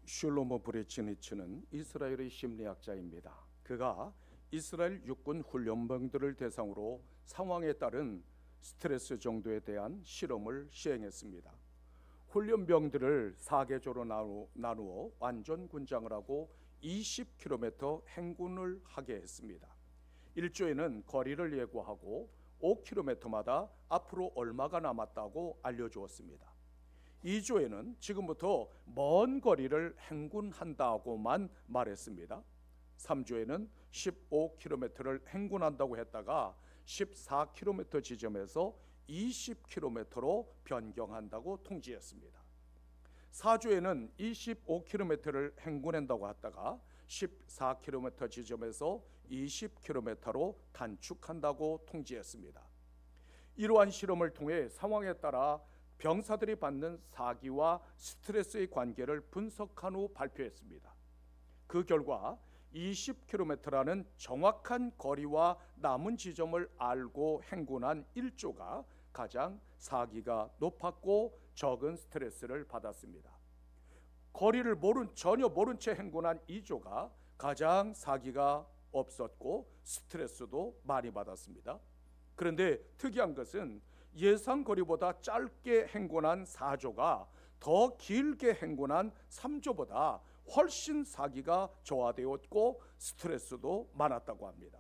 슐로모 브레치니츠는 이스라엘의 심리학자입니다. 그가 이스라엘 육군 훈련병들을 대상으로 상황에 따른 스트레스 정도에 대한 실험을 시행했습니다. 훈련병들을 4계조로 나누어 완전 군장을 하고 20km 행군을 하게 했습니다. 1조에는 거리를 예고하고 5km마다 앞으로 얼마가 남았다고 알려주었습니다. 2조에는 지금부터 먼 거리를 행군한다고만 말했습니다. 3조에는 15km를 행군한다고 했다가 14km 지점에서 20km로 변경한다고 통지했습니다. 4조에는 25km를 행군한다고 했다가 14km 지점에서 20km로 단축한다고 통지했습니다. 이러한 실험을 통해 상황에 따라 병사들이 받는 사기와 스트레스의 관계를 분석한 후 발표했습니다. 그 결과 20km라는 정확한 거리와 남은 지점을 알고 행군한 1조가 가장 사기가 높았고 적은 스트레스를 받았습니다. 거리를 전혀 모른 채 행군한 2조가 가장 사기가 없었고 스트레스도 많이 받았습니다. 그런데 특이한 것은 예상 거리보다 짧게 행군한 4조가 더 길게 행군한 3조보다 훨씬 사기가 저하되었고 스트레스도 많았다고 합니다.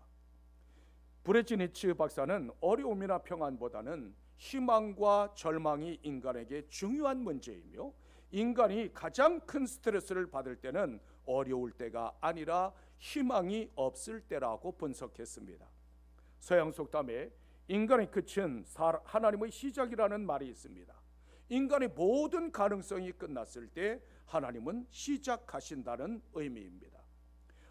브레지니츠 박사는 어려움이나 평안보다는 희망과 절망이 인간에게 중요한 문제이며 인간이 가장 큰 스트레스를 받을 때는 어려울 때가 아니라 희망이 없을 때라고 분석했습니다. 서양 속담에 인간의 끝은 하나님의 시작이라는 말이 있습니다. 인간의 모든 가능성이 끝났을 때 하나님은 시작하신다는 의미입니다.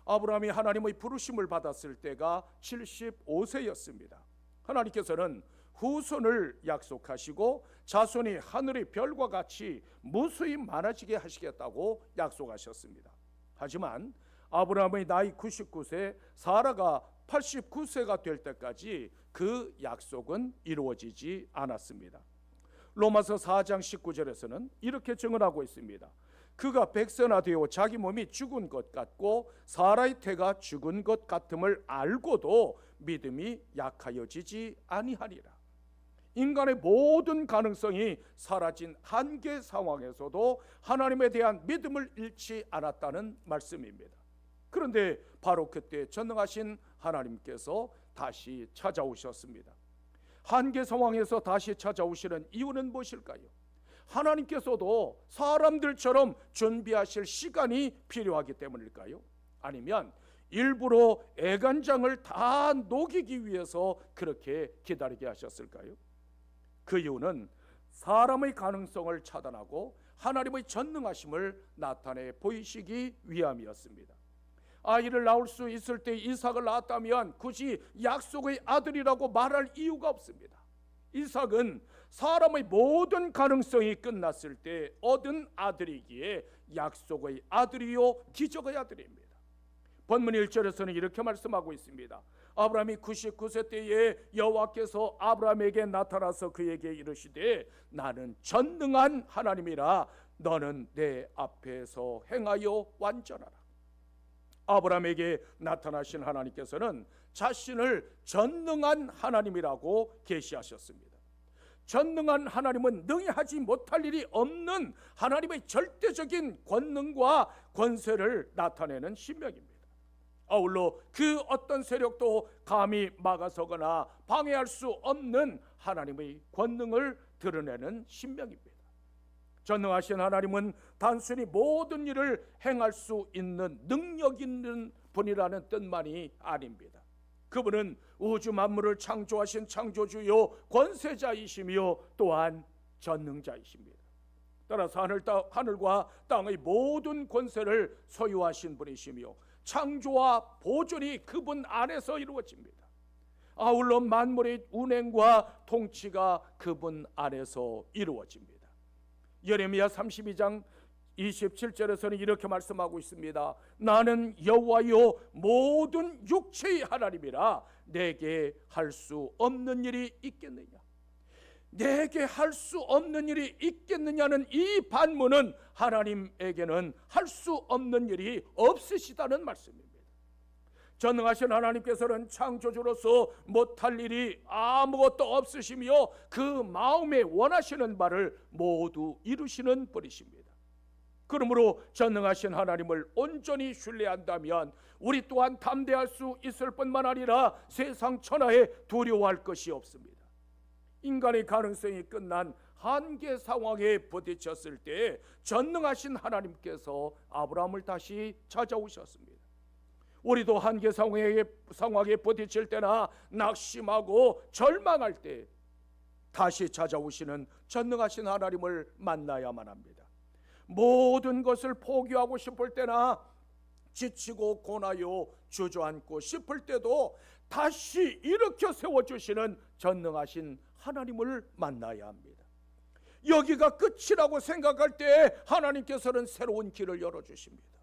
아브라함이 하나님의 부르심을 받았을 때가 75세였습니다. 하나님께서는 후손을 약속하시고 자손이 하늘의 별과 같이 무수히 많아지게 하시겠다고 약속하셨습니다. 하지만 아브라함의 나이 99세, 사라가 89세가 될 때까지 그 약속은 이루어지지 않았습니다. 로마서 4장 19절에서는 이렇게 증언하고 있습니다. 그가 백세나 되어 자기 몸이 죽은 것 같고 사라의 태가 죽은 것 같음을 알고도 믿음이 약하여지지 아니하리라. 인간의 모든 가능성이 사라진 한계 상황에서도 하나님에 대한 믿음을 잃지 않았다는 말씀입니다. 그런데 바로 그때 전능하신 하나님께서 다시 찾아오셨습니다. 한계 상황에서 다시 찾아오시는 이유는 무엇일까요? 하나님께서도 사람들처럼 준비하실 시간이 필요하기 때문일까요? 아니면 일부러 애간장을 다 녹이기 위해서 그렇게 기다리게 하셨을까요? 그 이유는 사람의 가능성을 차단하고 하나님의 전능하심을 나타내 보이시기 위함이었습니다. 아이를 낳을 수 있을 때 이삭을 낳았다면 굳이 약속의 아들이라고 말할 이유가 없습니다. 이삭은 사람의 모든 가능성이 끝났을 때 얻은 아들이기에 약속의 아들이요 기적의 아들입니다. 본문 1절에서는 이렇게 말씀하고 있습니다. 아브라함이 99세 때에 여호와께서 아브라함에게 나타나서 그에게 이르시되 나는 전능한 하나님이라 너는 내 앞에서 행하여 완전하라. 아브라함에게 나타나신 하나님께서는 자신을 전능한 하나님이라고 계시하셨습니다. 전능한 하나님은 능히 하지 못할 일이 없는 하나님의 절대적인 권능과 권세를 나타내는 신명입니다. 아울러 그 어떤 세력도 감히 막아서거나 방해할 수 없는 하나님의 권능을 드러내는 신명입니다. 전능하신 하나님은 단순히 모든 일을 행할 수 있는 능력 있는 분이라는 뜻만이 아닙니다. 그분은 우주 만물을 창조하신 창조주요 권세자이시며 또한 전능자이십니다. 따라서 하늘과 땅의 모든 권세를 소유하신 분이시며 창조와 보존이 그분 안에서 이루어집니다. 아울러 만물의 운행과 통치가 그분 안에서 이루어집니다. 예레미야 32장 27절에서는 이렇게 말씀하고 있습니다. 나는 여호와요 모든 육체의 하나님이라 내게 할 수 없는 일이 있겠느냐. 내게 할 수 없는 일이 있겠느냐는 이 반문은 하나님에게는 할 수 없는 일이 없으시다는 말씀입니다. 전능하신 하나님께서는 창조주로서 못할 일이 아무것도 없으시며 그 마음에 원하시는 바를 모두 이루시는 분이십니다. 그러므로 전능하신 하나님을 온전히 신뢰한다면 우리 또한 담대할 수 있을 뿐만 아니라 세상 천하에 두려워할 것이 없습니다. 인간의 가능성이 끝난 한계 상황에 부딪혔을 때 전능하신 하나님께서 아브라함을 다시 찾아오셨습니다. 우리도 한계 상황에 부딪힐 때나 낙심하고 절망할 때 다시 찾아오시는 전능하신 하나님을 만나야만 합니다. 모든 것을 포기하고 싶을 때나 지치고 고나요 주저앉고 싶을 때도 다시 일으켜 세워주시는 전능하신 하나님을 만나야 합니다. 여기가 끝이라고 생각할 때 하나님께서는 새로운 길을 열어주십니다.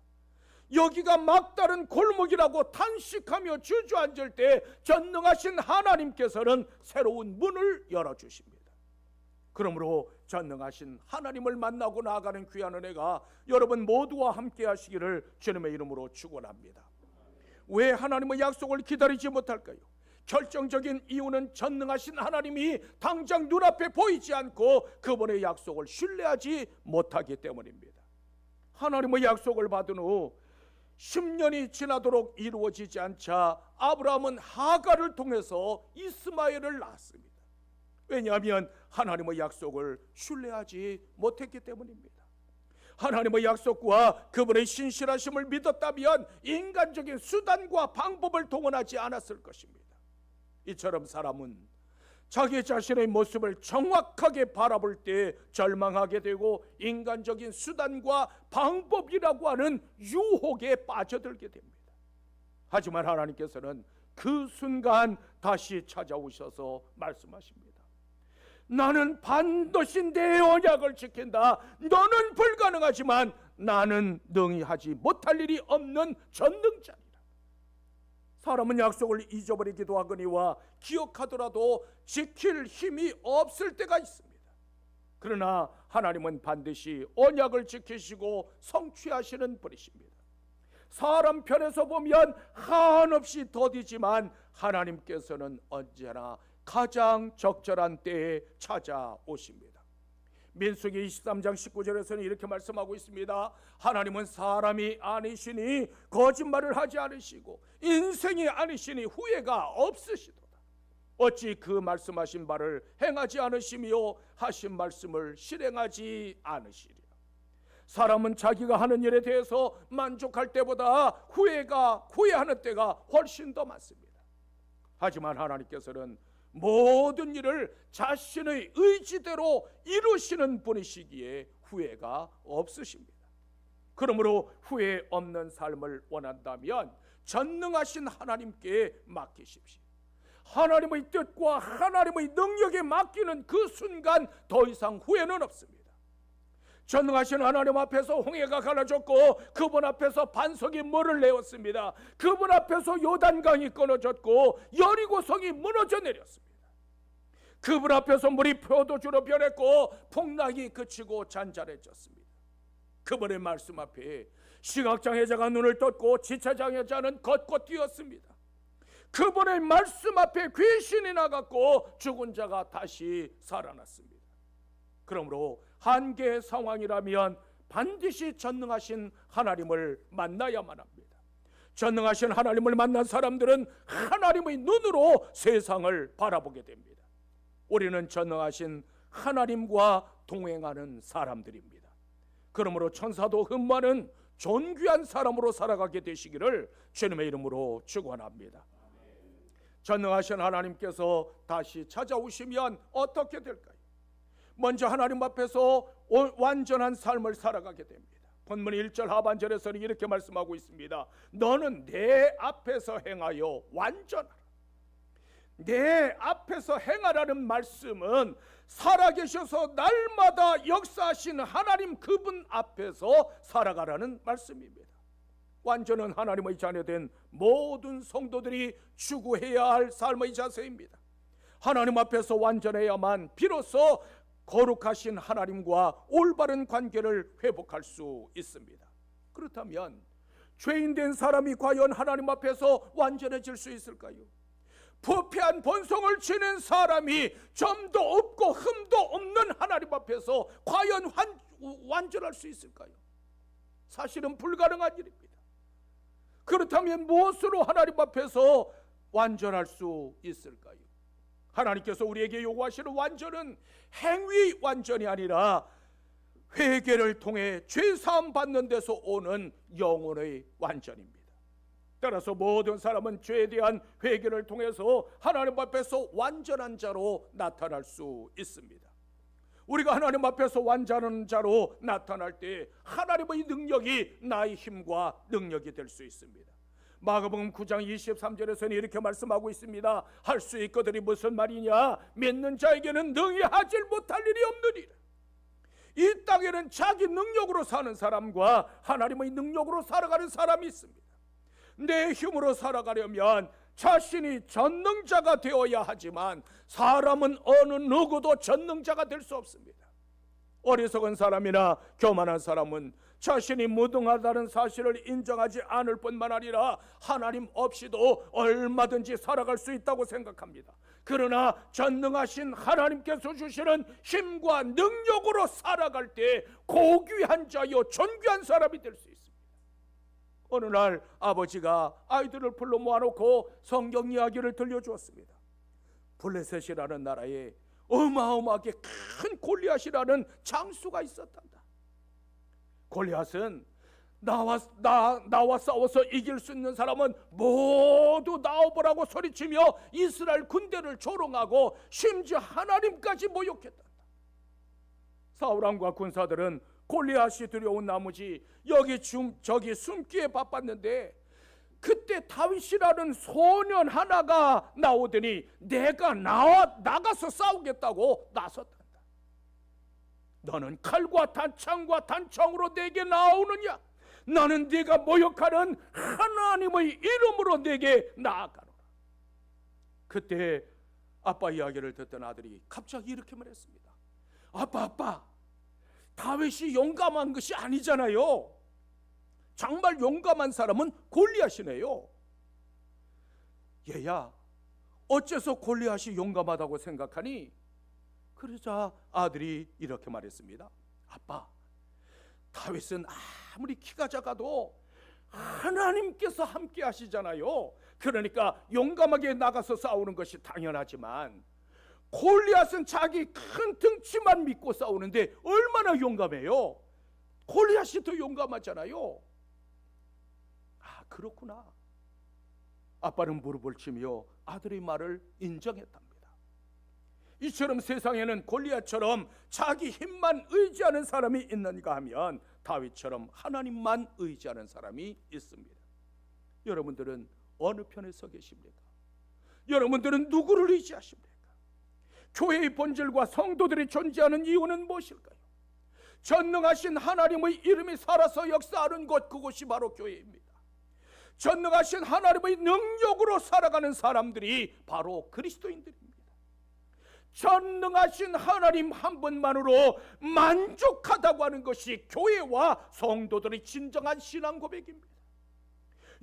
여기가 막다른 골목이라고 탄식하며 주저앉을 때 전능하신 하나님께서는 새로운 문을 열어주십니다. 그러므로 전능하신 하나님을 만나고 나아가는 귀한 은혜가 여러분 모두와 함께 하시기를 주님의 이름으로 축원합니다. 왜 하나님의 약속을 기다리지 못할까요? 결정적인 이유는 전능하신 하나님이 당장 눈앞에 보이지 않고 그분의 약속을 신뢰하지 못하기 때문입니다. 하나님의 약속을 받은 후 10년이 지나도록 이루어지지 않자 아브라함은 하갈을 통해서 이스마엘을 낳았습니다. 왜냐하면 하나님의 약속을 신뢰하지 못했기 때문입니다. 하나님의 약속과 그분의 신실하심을 믿었다면 인간적인 수단과 방법을 동원하지 않았을 것입니다. 이처럼 사람은 자기 자신의 모습을 정확하게 바라볼 때 절망하게 되고 인간적인 수단과 방법이라고 하는 유혹에 빠져들게 됩니다. 하지만 하나님께서는 그 순간 다시 찾아오셔서 말씀하십니다. 나는 반드시 내 언약을 지킨다. 너는 불가능하지만 나는 능히 하지 못할 일이 없는 전능자니라. 사람은 약속을 잊어버리기도 하거니와 기억하더라도 지킬 힘이 없을 때가 있습니다. 그러나 하나님은 반드시 언약을 지키시고 성취하시는 분이십니다. 사람 편에서 보면 한없이 더디지만 하나님께서는 언제나 가장 적절한 때에 찾아오십니다. 민수기 23장 19절에서는 이렇게 말씀하고 있습니다. 하나님은 사람이 아니시니 거짓말을 하지 않으시고 인생이 아니시니 후회가 없으시도다. 어찌 그 말씀하신 바를 행하지 않으시며 하신 말씀을 실행하지 않으시리라. 사람은 자기가 하는 일에 대해서 만족할 때보다 후회하는 때가 훨씬 더 많습니다. 하지만 하나님께서는 모든 일을 자신의 의지대로 이루시는 분이시기에 후회가 없으십니다. 그러므로 후회 없는 삶을 원한다면 전능하신 하나님께 맡기십시오. 하나님의 뜻과 하나님의 능력에 맡기는 그 순간 더 이상 후회는 없습니다. 전능하신 하나님 앞에서 홍해가 갈라졌고 그분 앞에서 반석이 물을 내었습니다. 그분 앞에서 요단강이 끊어졌고 여리고성이 무너져 내렸습니다. 그분 앞에서 물이 포도주로 변했고 풍랑이 그치고 잔잔해졌습니다. 그분의 말씀 앞에 시각장애자가 눈을 떴고 지체장애자는 걷고 뛰었습니다. 그분의 말씀 앞에 귀신이 나갔고 죽은 자가 다시 살아났습니다. 그러므로 한계 상황이라면 반드시 전능하신 하나님을 만나야만 합니다. 전능하신 하나님을 만난 사람들은 하나님의 눈으로 세상을 바라보게 됩니다. 우리는 전능하신 하나님과 동행하는 사람들입니다. 그러므로 천사도 흠모하는 존귀한 사람으로 살아가게 되시기를 주님의 이름으로 축원합니다. 전능하신 하나님께서 다시 찾아오시면 어떻게 될까요? 먼저 하나님 앞에서 완전한 삶을 살아가게 됩니다. 본문 1절 하반절에서는 이렇게 말씀하고 있습니다. 너는 내 앞에서 행하여 완전하라. 내 앞에서 행하라는 말씀은 살아계셔서 날마다 역사하신 하나님 그분 앞에서 살아가라는 말씀입니다. 완전한 하나님의 자녀된 모든 성도들이 추구해야 할 삶의 자세입니다. 하나님 앞에서 완전해야만 비로소 거룩하신 하나님과 올바른 관계를 회복할 수 있습니다. 그렇다면 죄인된 사람이 과연 하나님 앞에서 완전해질 수 있을까요? 부패한 본성을 지닌 사람이 점도 없고 흠도 없는 하나님 앞에서 과연 완전할 수 있을까요? 사실은 불가능한 일입니다. 그렇다면 무엇으로 하나님 앞에서 완전할 수 있을까요? 하나님께서 우리에게 요구하시는 완전은 행위 완전이 아니라 회개를 통해 죄사함 받는 데서 오는 영혼의 완전입니다. 따라서 모든 사람은 죄에 대한 회개를 통해서 하나님 앞에서 완전한 자로 나타날 수 있습니다. 우리가 하나님 앞에서 완전한 자로 나타날 때 하나님의 능력이 나의 힘과 능력이 될 수 있습니다. 마가복음 9장 23절에서는 이렇게 말씀하고 있습니다. 할 수 있거든이 무슨 말이냐? 믿는 자에게는 능히 하지 못할 일이 없느니라. 이 땅에는 자기 능력으로 사는 사람과 하나님의 능력으로 살아가는 사람이 있습니다. 내 힘으로 살아가려면 자신이 전능자가 되어야 하지만 사람은 어느 누구도 전능자가 될 수 없습니다. 어리석은 사람이나 교만한 사람은 자신이 무능하다는 사실을 인정하지 않을 뿐만 아니라 하나님 없이도 얼마든지 살아갈 수 있다고 생각합니다. 그러나 전능하신 하나님께서 주시는 힘과 능력으로 살아갈 때 고귀한 자요 존귀한 사람이 될 수 있습니다. 어느 날 아버지가 아이들을 불러 모아놓고 성경 이야기를 들려주었습니다. 블레셋이라는 나라에 어마어마하게 큰 골리앗이라는 장수가 있었단다. 골리앗은 나와 싸워서 이길 수 있는 사람은 모두 나와보라고 소리치며 이스라엘 군대를 조롱하고 심지어 하나님까지 모욕했단다. 사울왕과 군사들은 골리앗이 두려운 나머지 저기 숨기에 바빴는데 그때 다윗이라는 소년 하나가 나오더니 내가 나가서 싸우겠다고 나섰단다. 너는 칼과 단창과 단창으로 내게 나오느냐? 나는 네가 모욕하는 하나님의 이름으로 내게 나아가노라. 그때 아빠 이야기를 듣던 아들이 갑자기 이렇게 말했습니다. 아빠, 다윗이 용감한 것이 아니잖아요. 정말 용감한 사람은 골리앗이네요. 얘야, 어째서 골리앗이 용감하다고 생각하니? 그러자 아들이 이렇게 말했습니다. 아빠, 다윗은 아무리 키가 작아도 하나님께서 함께 하시잖아요. 그러니까 용감하게 나가서 싸우는 것이 당연하지만 골리앗은 자기 큰 등치만 믿고 싸우는데 얼마나 용감해요. 골리앗이 더 용감하잖아요. 그렇구나. 아빠는 무릎을 치며 아들의 말을 인정했답니다. 이처럼 세상에는 골리앗처럼 자기 힘만 의지하는 사람이 있는가 하면 다윗처럼 하나님만 의지하는 사람이 있습니다. 여러분들은 어느 편에 서 계십니까? 여러분들은 누구를 의지하십니까? 교회의 본질과 성도들이 존재하는 이유는 무엇일까요? 전능하신 하나님의 이름이 살아서 역사하는 곳, 그곳이 바로 교회입니다. 전능하신 하나님의 능력으로 살아가는 사람들이 바로 그리스도인들입니다. 전능하신 하나님 한 분만으로 만족하다고 하는 것이 교회와 성도들의 진정한 신앙 고백입니다.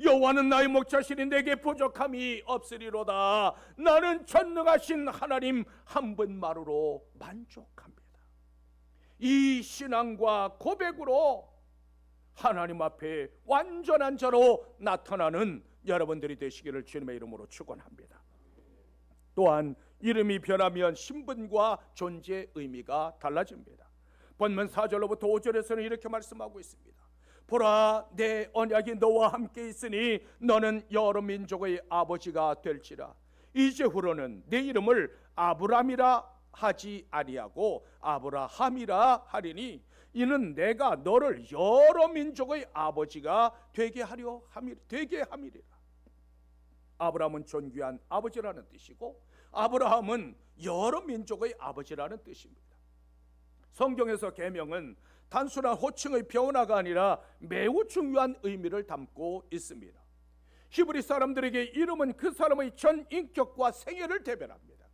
여호와는 나의 목자시니 내게 부족함이 없으리로다. 나는 전능하신 하나님 한 분만으로 만족합니다. 이 신앙과 고백으로 하나님 앞에 완전한 자로 나타나는 여러분들이 되시기를 주님의 이름으로 축원합니다. 또한 이름이 변하면 신분과 존재 의미가 달라집니다. 본문 4절로부터 5절에서는 이렇게 말씀하고 있습니다. 보라, 내 언약이 너와 함께 있으니 너는 여러 민족의 아버지가 될지라. 이제후로는 내 이름을 아브람이라 하지 아니하고 아브라함이라 하리니 이는 내가 너를 여러 민족의 아버지가 되게 함이리라. 아브라함은 존귀한 아버지라는 뜻이고 아브라함은 여러 민족의 아버지라는 뜻입니다. 성경에서 계명은 단순한 호칭의 변화가 아니라 매우 중요한 의미를 담고 있습니다. 히브리 사람들에게 이름은 그 사람의 전 인격과 생애를 대변합니다.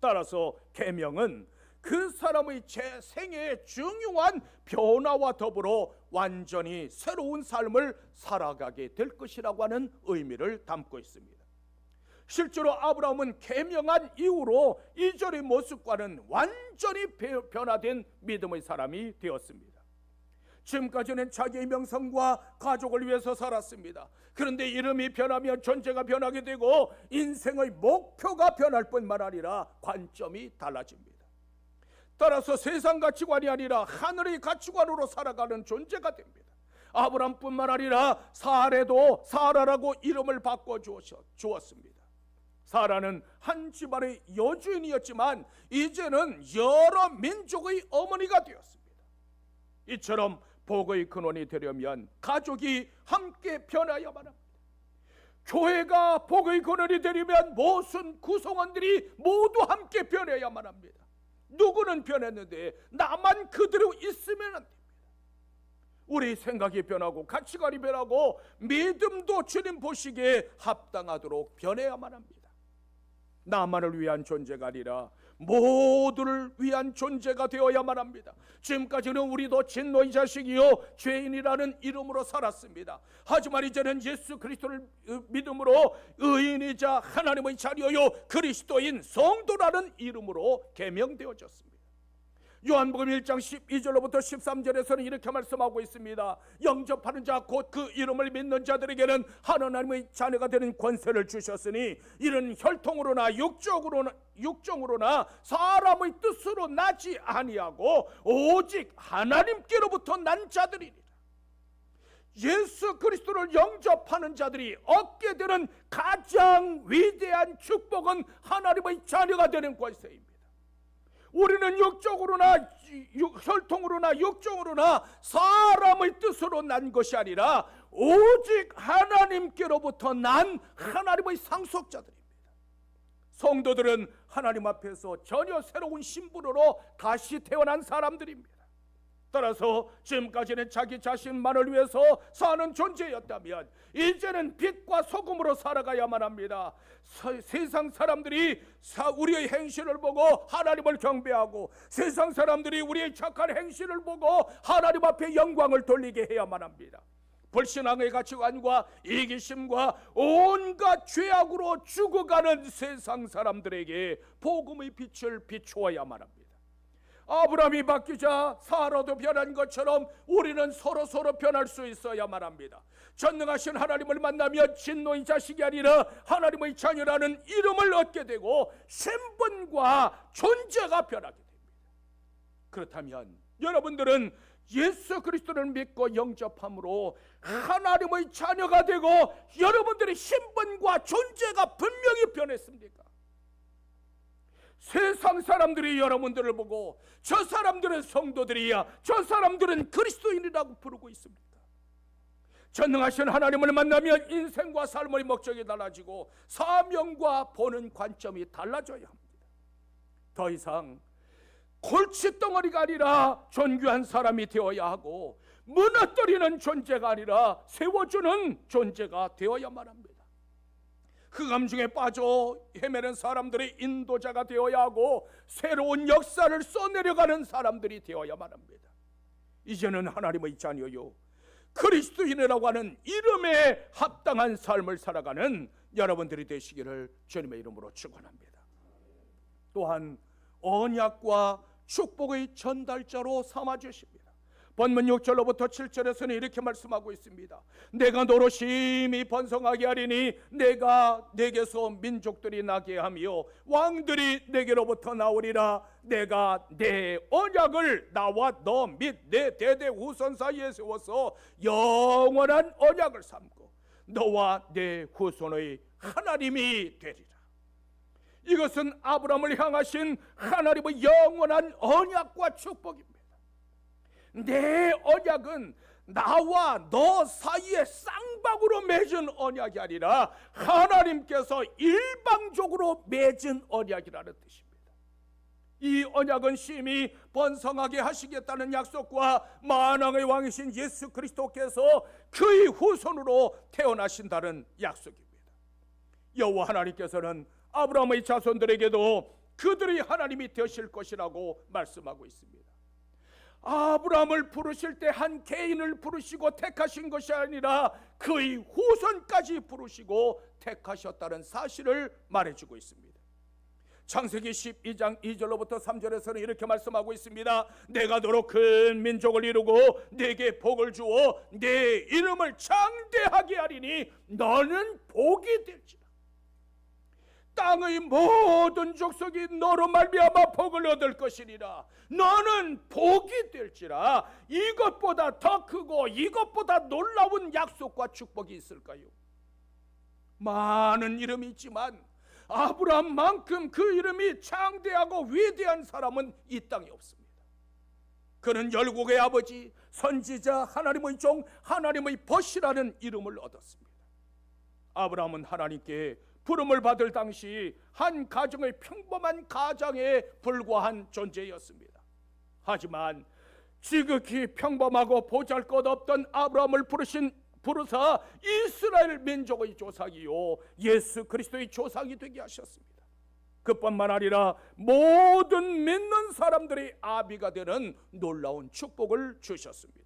따라서 계명은 그 사람의 제 생애의 중요한 변화와 더불어 완전히 새로운 삶을 살아가게 될 것이라고 하는 의미를 담고 있습니다. 실제로 아브라함은 계명한 이후로 이전의 모습과는 완전히 변화된 믿음의 사람이 되었습니다. 지금까지는 자기의 명성과 가족을 위해서 살았습니다. 그런데 이름이 변하면 존재가 변하게 되고 인생의 목표가 변할 뿐만 아니라 관점이 달라집니다. 따라서 세상 가치관이 아니라 하늘의 가치관으로 살아가는 존재가 됩니다. 아브라함뿐만 아니라 사라도 사라라고 이름을 바꿔주었습니다. 사라는 한 집안의 여주인이었지만 이제는 여러 민족의 어머니가 되었습니다. 이처럼 복의 근원이 되려면 가족이 함께 변화야만 합니다. 교회가 복의 근원이 되려면 모든 구성원들이 모두 함께 변해야만 합니다. 누구는 변했는데 나만 그대로 있으면 안 됩니다. 우리 생각이 변하고 가치관이 변하고 믿음도 주님 보시기에 합당하도록 변해야만 합니다. 나만을 위한 존재가 아니라 모두를 위한 존재가 되어야만 합니다. 지금까지는 우리도 진노의 자식이요 죄인이라는 이름으로 살았습니다. 하지만 이제는 예수 그리스도를 믿음으로 의인이자 하나님의 자녀요 그리스도인 성도라는 이름으로 계명되어졌습니다. 요한복음 1장 12절로부터 13절에서는 이렇게 말씀하고 있습니다. 영접하는 자 곧 그 이름을 믿는 자들에게는 하나님의 자녀가 되는 권세를 주셨으니 이는 혈통으로나 육정으로나 사람의 뜻으로 나지 아니하고 오직 하나님께로부터 난 자들이니라. 예수 그리스도를 영접하는 자들이 얻게 되는 가장 위대한 축복은 하나님의 자녀가 되는 권세입니다. 우리는 육적으로나 혈통으로나 육정으로나 사람의 뜻으로 난 것이 아니라 오직 하나님께로부터 난 하나님의 상속자들입니다. 성도들은 하나님 앞에서 전혀 새로운 신분으로 다시 태어난 사람들입니다. 따라서 지금까지는 자기 자신만을 위해서 사는 존재였다면 이제는 빛과 소금으로 살아가야만 합니다. 세상 사람들이 우리의 행실을 보고 하나님을 경배하고 세상 사람들이 우리의 착한 행실을 보고 하나님 앞에 영광을 돌리게 해야만 합니다. 불신앙의 가치관과 이기심과 온갖 죄악으로 죽어가는 세상 사람들에게 복음의 빛을 비추어야만 합니다. 아브라함이 바뀌자 사라도 변한 것처럼 우리는 서로 변할 수 있어야만 합니다. 전능하신 하나님을 만나면 진노의 자식이 아니라 하나님의 자녀라는 이름을 얻게 되고 신분과 존재가 변하게 됩니다. 그렇다면 여러분들은 예수 그리스도를 믿고 영접함으로 하나님의 자녀가 되고 여러분들의 신분과 존재가 분명히 변했습니까? 세상 사람들이 여러분들을 보고 저 사람들은 성도들이야, 저 사람들은 그리스도인이라고 부르고 있습니까? 전능하신 하나님을 만나면 인생과 삶의 목적이 달라지고 사명과 보는 관점이 달라져야 합니다. 더 이상 골칫덩어리가 아니라 존귀한 사람이 되어야 하고 무너뜨리는 존재가 아니라 세워주는 존재가 되어야만 합니다. 흑암 중에 빠져 헤매는 사람들의 인도자가 되어야 하고 새로운 역사를 써내려가는 사람들이 되어야만 합니다. 이제는 하나님의 자녀요 그리스도인이라고 하는 이름에 합당한 삶을 살아가는 여러분들이 되시기를 주님의 이름으로 축원합니다. 또한 언약과 축복의 전달자로 삼아주십니다. 본문 6절로부터 7절에서는 이렇게 말씀하고 있습니다. 내가 너로 심히 번성하게 하리니 내가 내게서 민족들이 나게 하며 왕들이 내게로부터 나오리라. 내가 내 언약을 나와 너 및 내 대대 후손 사이에 세워서 영원한 언약을 삼고 너와 내 후손의 하나님이 되리라. 이것은 아브라함을 향하신 하나님의 영원한 언약과 축복입니다. 내 언약은 나와 너 사이에 쌍방으로 맺은 언약이 아니라 하나님께서 일방적으로 맺은 언약이라는 뜻입니다. 이 언약은 심히 번성하게 하시겠다는 약속과 만왕의 왕이신 예수 그리스도께서 그의 후손으로 태어나신다는 약속입니다. 여호와 하나님께서는 아브라함의 자손들에게도 그들이 하나님이 되실 것이라고 말씀하고 있습니다. 아브라함을 부르실 때 한 개인을 부르시고 택하신 것이 아니라 그의 후손까지 부르시고 택하셨다는 사실을 말해주고 있습니다. 창세기 12장 2절로부터 3절에서는 이렇게 말씀하고 있습니다. 내가 너로 큰 민족을 이루고 네게 복을 주어 네 이름을 창대하게 하리니 너는 복이 될지라. 땅의 모든 족속이 너로 말미암아 복을 얻을 것이니라. 너는 복이 될지라. 이것보다 더 크고 이것보다 놀라운 약속과 축복이 있을까요? 많은 이름이 있지만 아브라함만큼 그 이름이 창대하고 위대한 사람은 이 땅에 없습니다. 그는 열국의 아버지, 선지자, 하나님의 종, 하나님의 벗이라는 이름을 얻었습니다. 아브라함은 하나님께 부름을 받을 당시 한 가정의 평범한 가장에 불과한 존재였습니다. 하지만 지극히 평범하고 보잘것없던 아브라함을 부르사 이스라엘 민족의 조상이요 예수 그리스도의 조상이 되게 하셨습니다. 그뿐만 아니라 모든 믿는 사람들의 아비가 되는 놀라운 축복을 주셨습니다.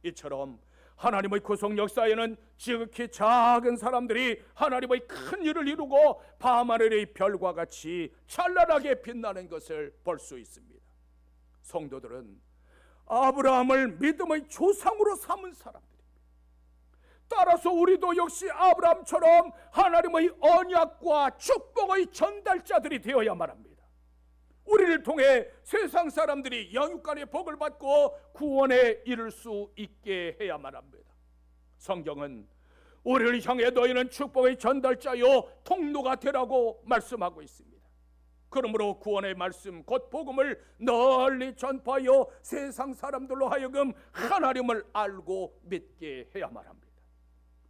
이처럼 하나님의 구속 역사에는 지극히 작은 사람들이 하나님의 큰 일을 이루고 밤하늘의 별과 같이 찬란하게 빛나는 것을 볼 수 있습니다. 성도들은 아브라함을 믿음의 조상으로 삼은 사람들입니다. 따라서 우리도 역시 아브라함처럼 하나님의 언약과 축복의 전달자들이 되어야만 합니다. 우리를 통해 세상 사람들이 영육간의 복을 받고 구원에 이를 수 있게 해야만 합니다. 성경은 우리를 향해 너희는 축복의 전달자요 통로가 되라고 말씀하고 있습니다. 그러므로 구원의 말씀 곧 복음을 널리 전파하여 세상 사람들로 하여금 하나님을 알고 믿게 해야만 합니다.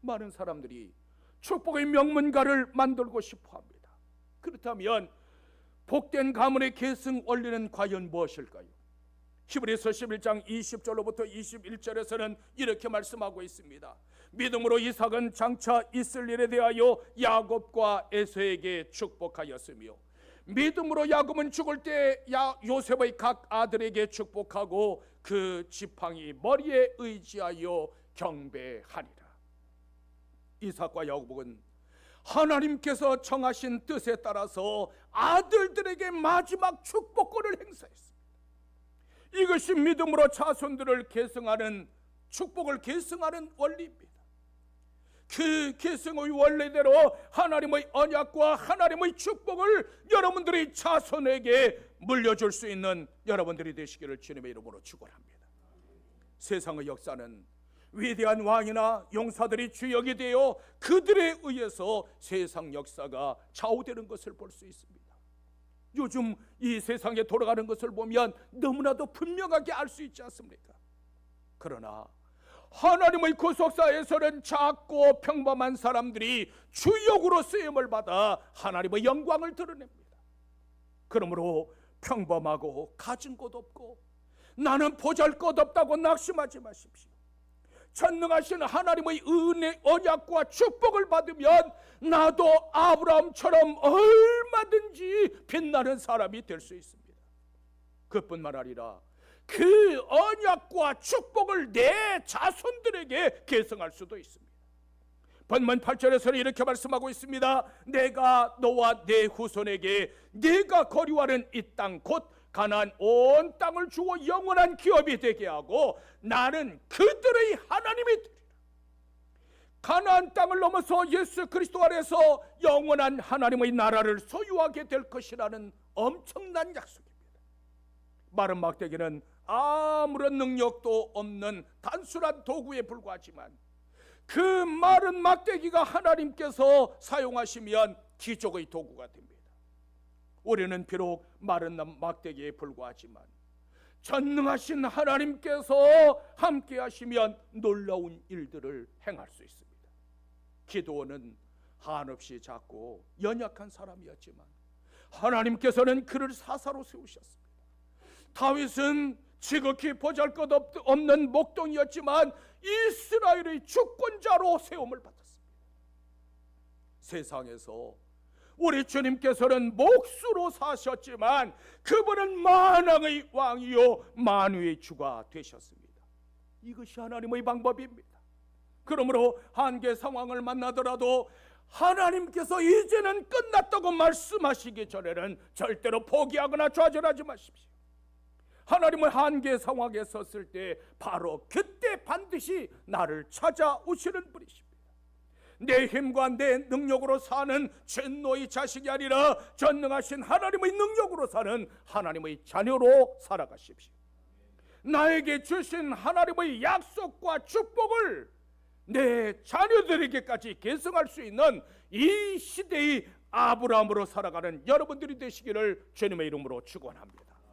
많은 사람들이 축복의 명문가를 만들고 싶어합니다. 그렇다면 복된 가문의 계승 원리는 과연 무엇일까요? 히브리서 11장 20절로부터 21절에서는 이렇게 말씀하고 있습니다. 믿음으로 이삭은 장차 있을 일에 대하여 야곱과 에서에게 축복하였으며 믿음으로 야곱은 죽을 때 요셉의 각 아들에게 축복하고 그 지팡이 머리에 의지하여 경배하니라. 이삭과 야곱은 하나님께서 정하신 뜻에 따라서 아들들에게 마지막 축복권을 행사했습니다. 이것이 믿음으로 자손들을 계승하는 축복을 계승하는 원리입니다. 그 계승의 원리대로 하나님의 언약과 하나님의 축복을 여러분들의 자손에게 물려줄 수 있는 여러분들이 되시기를 주님의 이름으로 축원합니다. 세상의 역사는 위대한 왕이나 용사들이 주역이 되어 그들에 의해서 세상 역사가 좌우되는 것을 볼 수 있습니다. 요즘 이 세상에 돌아가는 것을 보면 너무나도 분명하게 알 수 있지 않습니까? 그러나 하나님의 구속사에서는 작고 평범한 사람들이 주역으로 쓰임을 받아 하나님의 영광을 드러냅니다. 그러므로 평범하고 가진 것 없고 나는 보잘것없다고 낙심하지 마십시오. 전능하신 하나님의 은혜, 언약과 축복을 받으면 나도 아브라함처럼 얼마든지 빛나는 사람이 될 수 있습니다. 그뿐만 아니라 그 언약과 축복을 내 자손들에게 계승할 수도 있습니다. 본문 8절에서는 이렇게 말씀하고 있습니다. 내가 너와 내 후손에게 네가 거류하는 이 땅 곧 가나안 온 땅을 주어 영원한 기업이 되게 하고 나는 그들의 하나님이 되리라. 가나안 땅을 넘어서 예수 그리스도 안에서 영원한 하나님의 나라를 소유하게 될 것이라는 엄청난 약속입니다. 마른 막대기는 아무런 능력도 없는 단순한 도구에 불과하지만 그 마른 막대기가 하나님께서 사용하시면 기적의 도구가 됩니다. 우리는 비록 마른 막대기에 불과하지만 전능하신 하나님께서 함께 하시면 놀라운 일들을 행할 수 있습니다. 기드온은 한없이 작고 연약한 사람이었지만 하나님께서는 그를 사사로 세우셨습니다. 다윗은 지극히 보잘것없는 목동이었지만 이스라엘의 주권자로 세움을 받았습니다. 세상에서 우리 주님께서는 몫으로 사셨지만 그분은 만왕의 왕이요 만유의 주가 되셨습니다. 이것이 하나님의 방법입니다. 그러므로 한계 상황을 만나더라도 하나님께서 이제는 끝났다고 말씀하시기 전에는 절대로 포기하거나 좌절하지 마십시오. 하나님의 한계 상황에 섰을 때 바로 그때 반드시 나를 찾아오시는 분이십니다. 내 힘과 내 능력으로 사는 전노의 자식이 아니라 전능하신 하나님의 능력으로 사는 하나님의 자녀로 살아가십시오. 나에게 주신 하나님의 약속과 축복을 내 자녀들에게까지 계승할 수 있는 이 시대의 아브라함으로 살아가는 여러분들이 되시기를 주님의 이름으로 축원합니다.